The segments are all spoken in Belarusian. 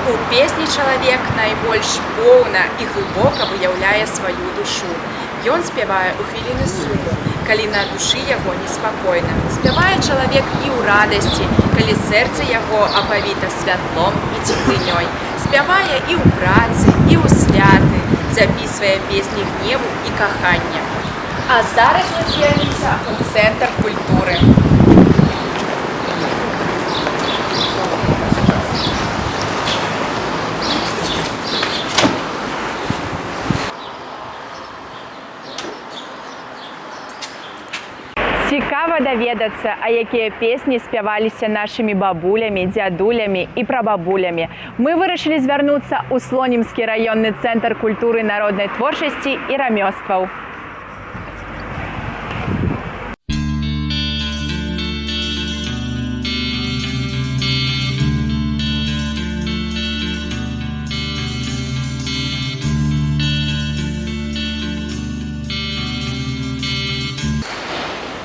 У песні чалавек найбольш поўна і глыбока выяўляе сваю душу. Ён спявае ў хвіліны суму, калі на душы яго неспакойна. Спявае чалавек і ў радасці, калі сэрца яго апавіта святлом і цеплынёй. Спявае і ў працы, і ў святы, запісвае песні гневу і кахання. А зараз мы з'явімся ў цэнтр культуры. Цікава даведацца, а якія песні спяваліся нашымі бабулямі, дзядулямі і прабабулямі. Мы вырашылі звярнуцца ў Слонімскі раённы цэнтр культуры народнай творчасці і рамёстваў.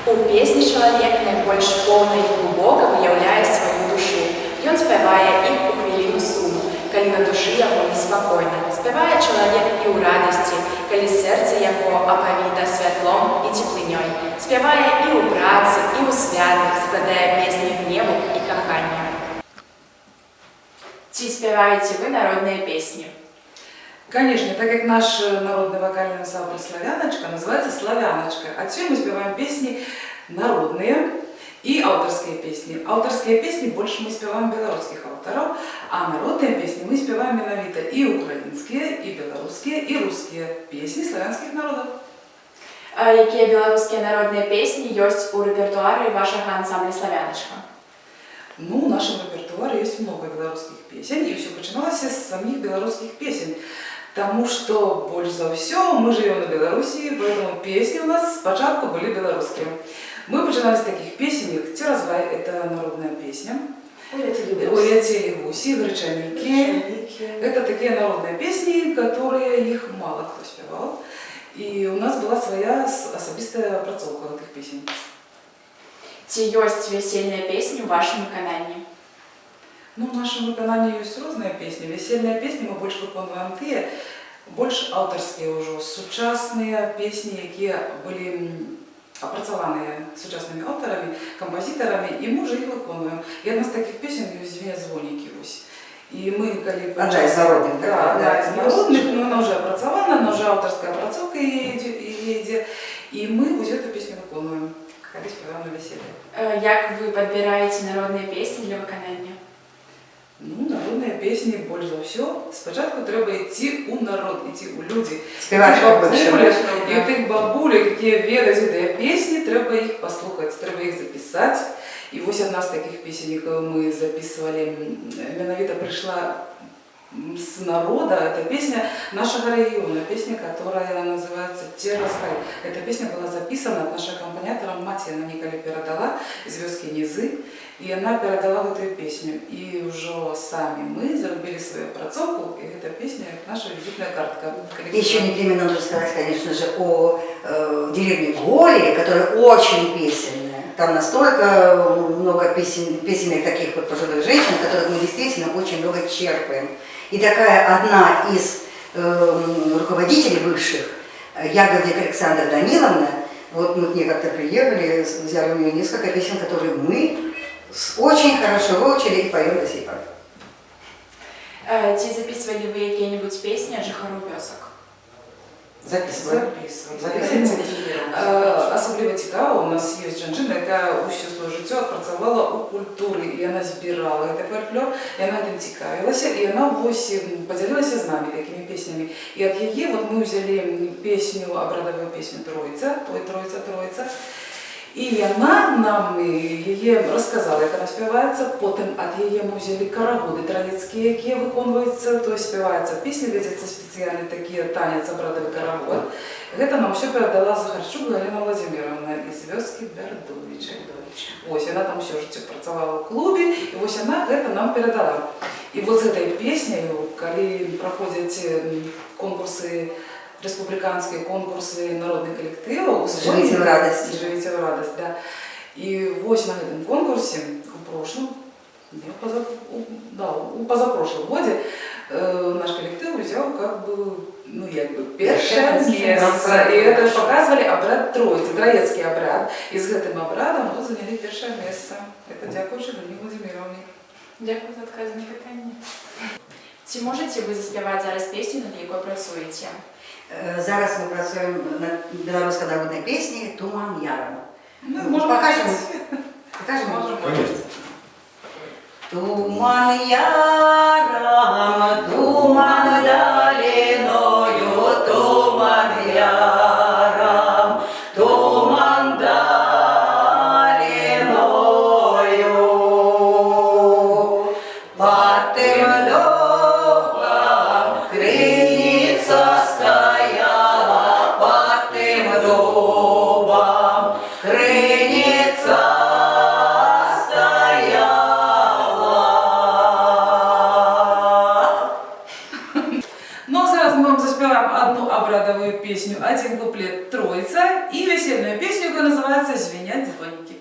У песні чалавек найбольш поўна і глыбока выяўляе сваю душу. Ён спявае і ў хвіліну суму, калі на душы яго неспакойна. Спявае чалавек і ў радасці, калі сэрца яго апавіта святлом і цеплынёй. Спявае і ў працы, і ў святы, складае песні гневу і кахання. Ці спяваеце вы народныя песні? Конечно, так как наш народный вокальный ансамбль «Славяночка» называется «Славяночка». Отсюда мы спеваем песни народные и авторские песни. Авторские песни больше мы спеваем белорусских авторов, а народные песни мы спеваем менавіта и украинские, и белорусские, и русские песни славянских народов. А какие белорусские народные песни есть у репертуаре вашего ансамбля «Славяночка»? Ну, в нашем репертуаре есть много белорусских песен, и все начиналось с самих белорусских песен. Потому что больше за все мы живем на Белоруссии, поэтому песни у нас спочатку были белорусские. Мы начинали с таких песен, как «Тиразгай» — это народная песня. «Урятели гуси», «Гречаники». Это такие народные песни, которые их мало кто спевал. И у нас была своя особистая опрацовка этих песен. Ці ёсць весельныя песні ў вашым выкананні? Ну, в нашем выканании есть разные песни. Весельные песни мы больше выполняем те, больше авторские уже, сучасные песни, которые были опрацованы сучасными авторами, композиторами, и мы уже их выполняем. И одна из таких песен «Звеня звоники». И мы, когда... Одна из народных, да, из народных, но она уже опрацована, она уже авторская опрацовка едет, и мы вот эту песню выполняем, когда спеваем на веселье. Як вы подбираете народные песни для выканання? Ну, народные песни больше за все. Спочатку треба йти у народ, йти у люди. Співати бабулі. І у тих бабулек, які ведають ці пісні, треба їх послухати, треба їх записати. І ось одна з таких пісень, яку ми записували, менавіта прийшла с народа, это песня нашего региона, песня, которая называется «Тиразгай». Эта песня была записана от нашего аккомпаниатора Мати, она Николе передала «Звездки низы», и она передала вот эту песню. И уже сами мы зарубили свою опрацовку, и эта песня наша визитная картка. Еще непременно нужно сказать, конечно же, о деревне Голи, которая очень песенная. Там настолько много песенных таких вот пожилых женщин, которых мы действительно очень много черпаем. И такая одна из руководителей бывших, Ягодик Александра Даниловна, вот мы к ней как-то приехали, взяли у нее несколько песен, которые мы очень хорошо выучили и поем до сих пор. Ці записывали вы какие-нибудь песни от жыхароў вёсак? Записываем. Особливо цікаво, у нас є жінка, яка усю своє життя працювала у культурі, і вона збирала цей фольклор, і вона ним цікавилася, і вона поділилася з нами такими піснями. І від її ми взяли пісню, обрядову пісню «Троїця», «Троїця», і вона нам її розказала, як вона співається, потім від її ми взяли карагоди традицькі, які виконуються, то співаються пісні, ведеться спеціальний такий танець, обрядовий карагод. Это нам все передала Захарчук Галина Владимировна из «Звездки Бердовича». Ось, она там все життя працювала в клубі, і ось вона це нам передала. І от з цією піснею, коли проходять конкурси, республиканские конкурсы народных коллективов. «Живите в радости». «Живите в радость», да. И вот на этом конкурсе, в прошлом, не, да, у позапрошлом годе наш коллектив взял как бы, ну, первое место. И это показывали обряд Троицы, троецкий обряд. И с этим обрядом мы заняли первое место. Это дякуючи Галині Владимировні. Дякую за відказане питання. Чи можете ви заспівати зараз пісню, над якою працюєте? Зараз ми працюємо над белорусской народной песней «Туман Яром». Ну, можно покажем? петь. Покажем? Можем. Конечно. Туман яром, туман долиною, туман яром, туман долиною. Под тем домом крыница стояла, под тем домом крыница стояла. Ну, а зараз мы вам заспеваем одну обрядовую песню, один куплет Троица и весельную песню, которая называется «Звенят звоники».